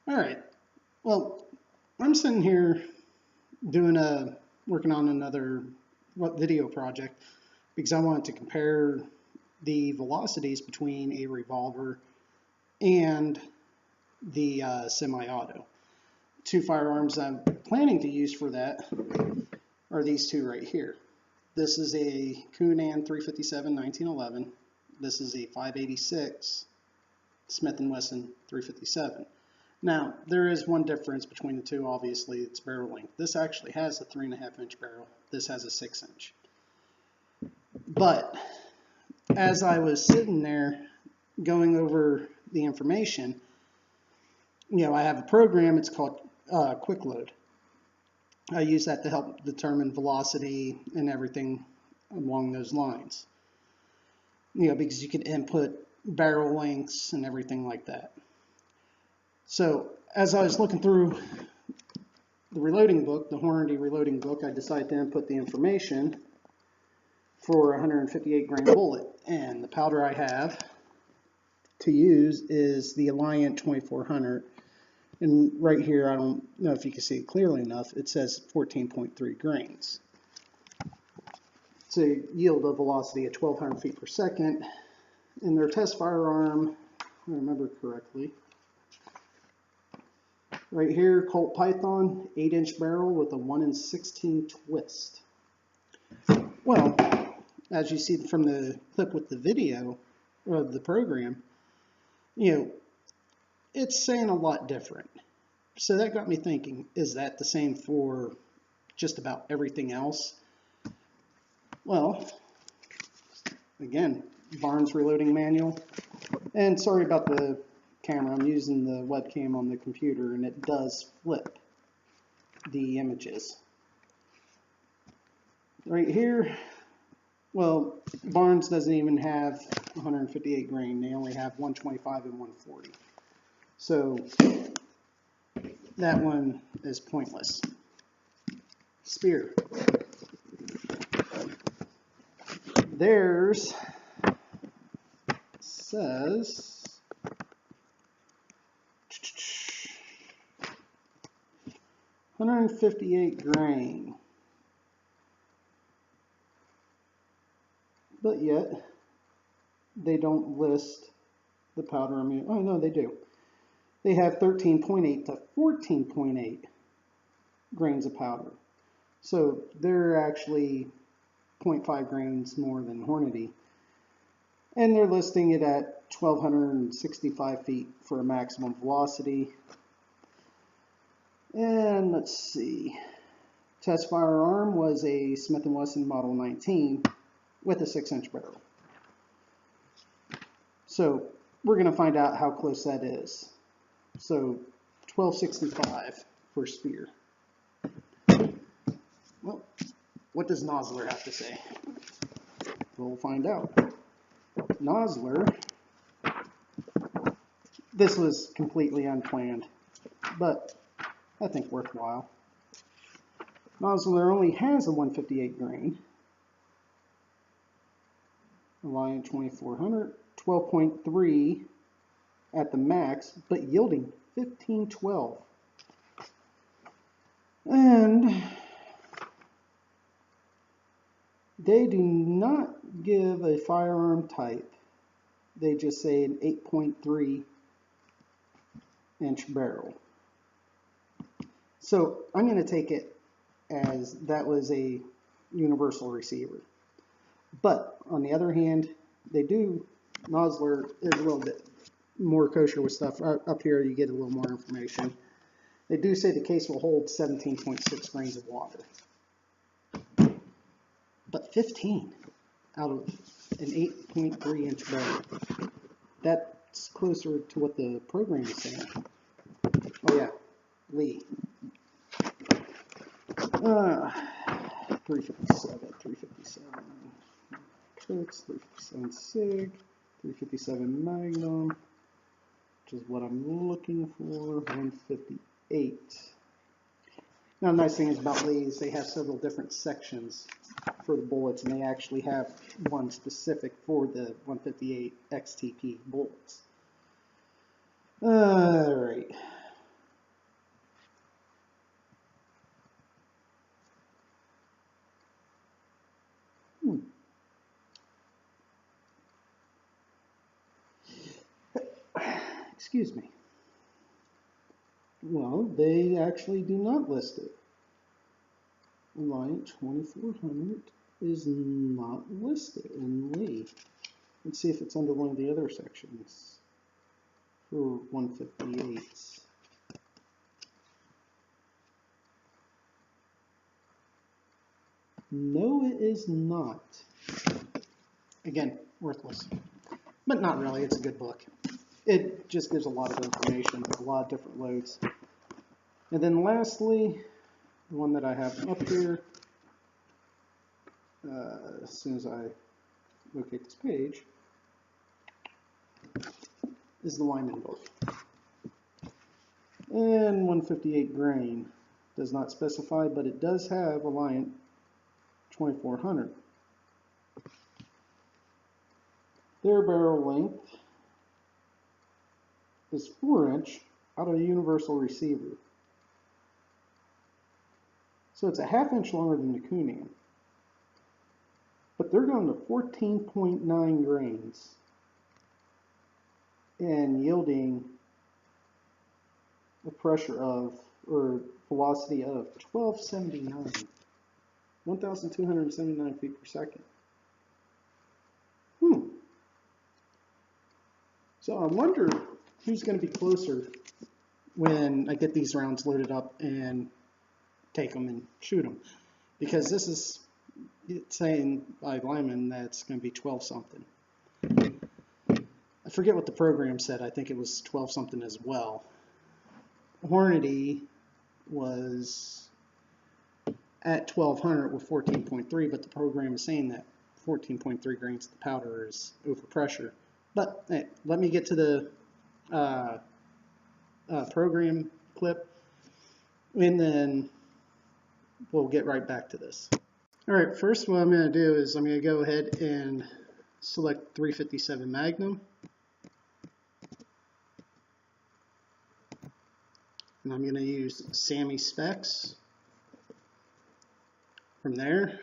All right. Well, I'm sitting here working on another video project because I wanted to compare the velocities between a revolver and the semi-auto. Two firearms I'm planning to use for that are these two right here. This is a Coonan 357 1911. This is a 586 Smith & Wesson 357. Now, there is one difference between the two, obviously, it's barrel length. This actually has a 3.5-inch barrel. This has a 6-inch. But as I was sitting there going over the information, I have a program, it's called Quick Load. I use that to help determine velocity and everything along those lines. Because you can input barrel lengths and everything like that. So as I was looking through the reloading book, the Hornady reloading book, I decided to input the information for a 158 grain bullet. And the powder I have to use is the Alliant 2400. And right here, I don't know if you can see it clearly enough, it says 14.3 grains. It's a yield of velocity at 1,200 feet per second. In their test firearm, if I remember correctly, right here, Colt Python, 8-inch barrel with a 1 in 16 twist. Well, as you see from the clip with the video of the program, it's saying a lot different. So that got me thinking, is that the same for just about everything else? Well, again, Barnes Reloading Manual. And sorry about the camera, I'm using the webcam on the computer and it does flip the images. Right here, well, Barnes doesn't even have 158 grain, they only have 125 and 140. So that one is pointless. Speer. Theirs says 158 grain, but yet they don't list the powder ammunition. Oh no, they do. They have 13.8 to 14.8 grains of powder. So they're actually 0.5 grains more than Hornady. And they're listing it at 1,265 feet for a maximum velocity. And let's see. Test firearm was a Smith & Wesson Model 19 with a 6-inch barrel. So we're going to find out how close that is. So 1265 for Speer. Well, what does Nosler have to say? We'll find out. Nosler, this was completely unplanned, but I think worthwhile. Nosler only has a 158 grain. Alliant 2400, 12.3 at the max, but yielding 1512. And they do not give a firearm type. They just say an 8.3 inch barrel. So I'm going to take it as that was a universal receiver. But on the other hand, Nosler is a little bit more kosher with stuff. Up here you get a little more information. They do say the case will hold 17.6 grains of water. But 15 out of an 8.3 inch barrel. That's closer to what the program is saying. Oh yeah, Lee. 357, 357 Coates, 357 SIG, 357 Magnum, which is what I'm looking for, 158. Now, the nice thing is about Lee is they have several different sections for the bullets, and they actually have one specific for the 158 XTP bullets. All right. excuse me. Well, they actually do not list it. Reliant 2400 is not listed in Lee. Let's see if it's under one of the other sections for 158. No, it is not. Again, worthless. But not really, it's a good book. It just gives a lot of information, a lot of different loads. And then lastly, the one that I have up here, as soon as I locate this page, is the Lyman book. And 158 grain does not specify, but it does have Reliant 2400. Their barrel length is 4" out of a universal receiver. So it's a 1/2 inch longer than the Coonan. But they're going to 14.9 grains and yielding a pressure of, or velocity of 1279, 1,279 feet per second. So I wonder who's going to be closer when I get these rounds loaded up and take them and shoot them. Because this is saying by Lyman that it's going to be 12 something. I forget what the program said. I think it was 12 something as well. Hornady was at 1200 with 14.3, but the program is saying that 14.3 grains of the powder is overpressure. But hey, let me get to the program clip, and then we'll get right back to this. All right, first what I'm going to do is I'm going to go ahead and select 357 Magnum. And I'm going to use SAAMI specs. From there,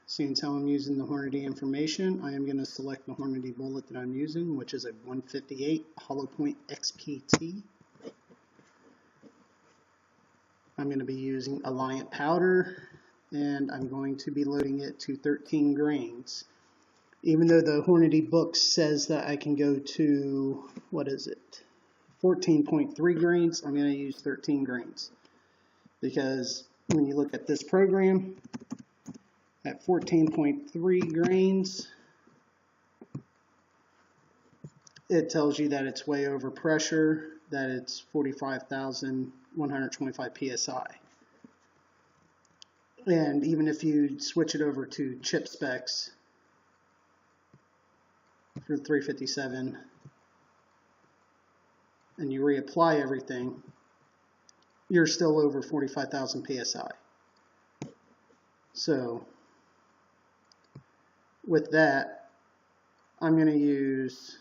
seeing as how I'm using the Hornady information, I am going to select the Hornady bullet that I'm using, which is a 158 Hollow Point XPT. I'm going to be using Alliant powder, and I'm going to be loading it to 13 grains. Even though the Hornady book says that I can go to, 14.3 grains, I'm going to use 13 grains. Because when you look at this program, at 14.3 grains, it tells you that it's way over pressure, that it's 45,125 psi. And even if you switch it over to chip specs for 357 and you reapply everything, you're still over 45,000 psi. So with that, I'm going to use,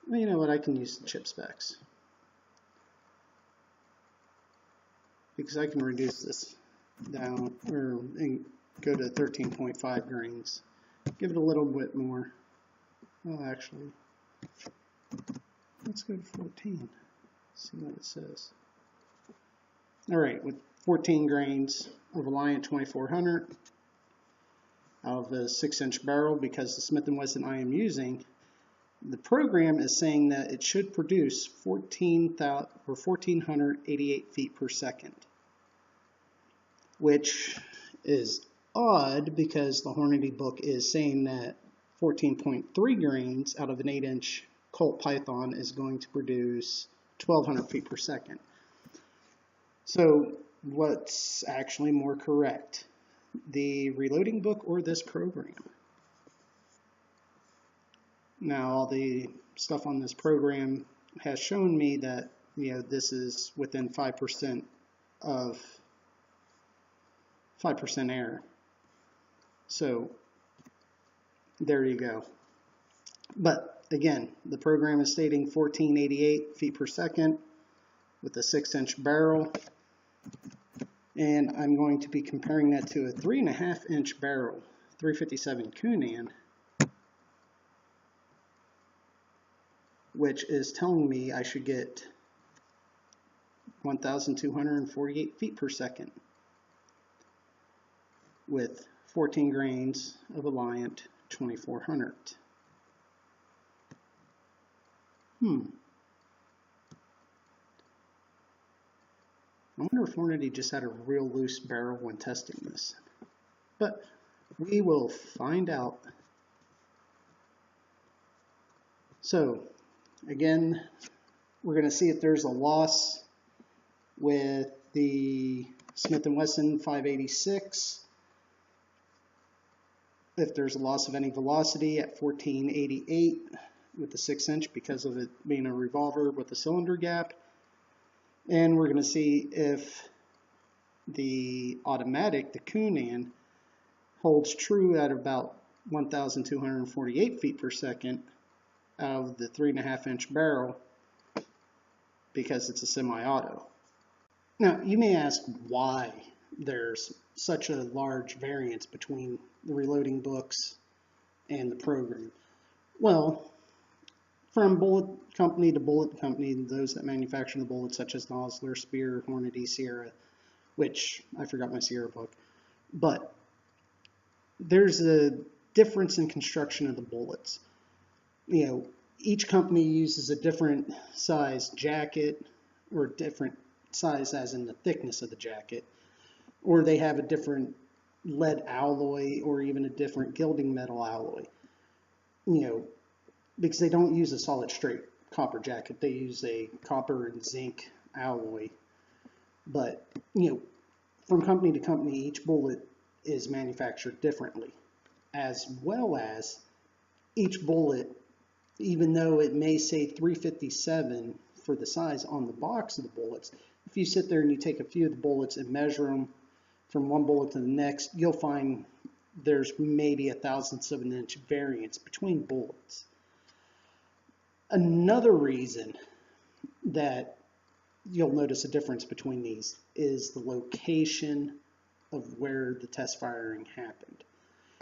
well, you know what, I can use the chip specs, because I can reduce this down, or go to 13.5 grains. Give it a little bit more. Well, actually, let's go to 14. See what it says. All right, with 14 grains of Reliant 2400 out of the 6" barrel, because the Smith & Wesson I am using, the program is saying that it should produce 1,488 feet per second, which is odd because the Hornady book is saying that 14.3 grains out of an 8" Colt Python is going to produce 1,200 feet per second. So what's actually more correct, the reloading book or this program? Now, all the stuff on this program has shown me that, you know, this is within 5% of 5% error. So there you go. But again, the program is stating 1488 feet per second with a 6" barrel, and I'm going to be comparing that to a 3.5" barrel 357 Coonan, which is telling me I should get 1,248 feet per second with 14 grains of Alliant 2400. I wonder if Hornady just had a real loose barrel when testing this. But we will find out. So, again, we're going to see if there's a loss with the Smith & Wesson 586. If there's a loss of any velocity at 1488 with the 6-inch because of it being a revolver with a cylinder gap. And we're going to see if the automatic, the Coonan, holds true at about 1,248 feet per second out of the 3.5-inch barrel because it's a semi-auto. Now, you may ask why there's such a large variance between the reloading books and the program. Well, from bullet company to bullet company, those that manufacture the bullets, such as Nosler, Speer, Hornady, Sierra, which I forgot my Sierra book, but there's a difference in construction of the bullets. You know, each company uses a different size jacket, or different size as in the thickness of the jacket, or they have a different lead alloy or even a different gilding metal alloy. You know, because they don't use a solid straight copper jacket, they use a copper and zinc alloy. But, you know, from company to company, each bullet is manufactured differently, as well as each bullet, even though it may say 357 for the size on the box of the bullets, if you sit there and you take a few of the bullets and measure them from one bullet to the next, you'll find there's maybe 1/1000th of an inch variance between bullets. Another reason that you'll notice a difference between these is the location of where the test firing happened.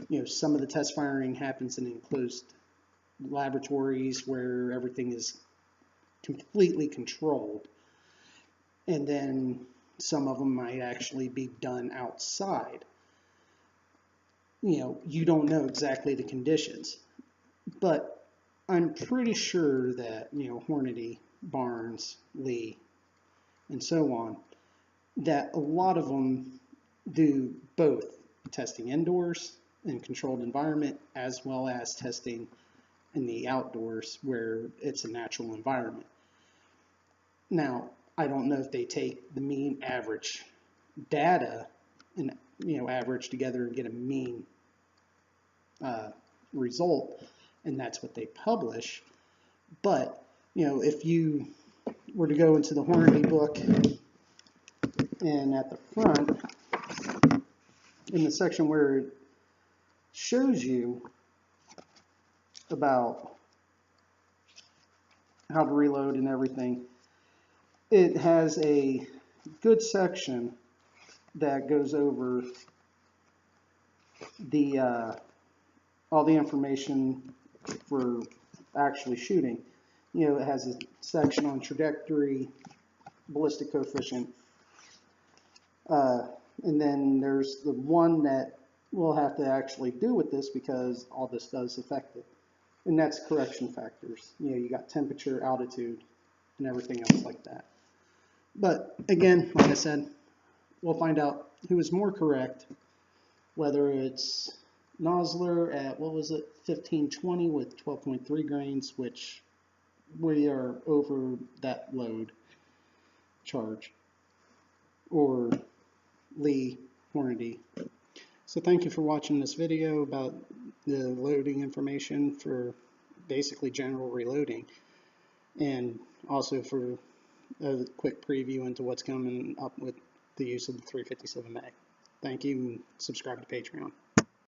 You know, some of the test firing happens in enclosed laboratories where everything is completely controlled, and then some of them might actually be done outside. You know, you don't know exactly the conditions, but I'm pretty sure that, you know, Hornady, Barnes, Lee, and so on, that a lot of them do both testing indoors in controlled environment as well as testing in the outdoors where it's a natural environment. Now, I don't know if they take the mean average data and, you know, average together and get a mean result, and that's what they publish. But, you know, if you were to go into the Hornady book, and at the front, in the section where it shows you about how to reload and everything, it has a good section that goes over the all the information for actually shooting. You know, it has a section on trajectory, ballistic coefficient, and then there's the one that we'll have to actually do with this because all this does affect it, and that's correction factors. You know, you got temperature, altitude, and everything else like that. But again, like I said, we'll find out who is more correct, whether it's Nosler at, what was it, 1520 with 12.3 grains, which we are over that load charge, or Lee, Hornady. So thank you for watching this video about the loading information for basically general reloading, and also for a quick preview into what's coming up with the use of the 357 mag. Thank you, and subscribe to Patreon.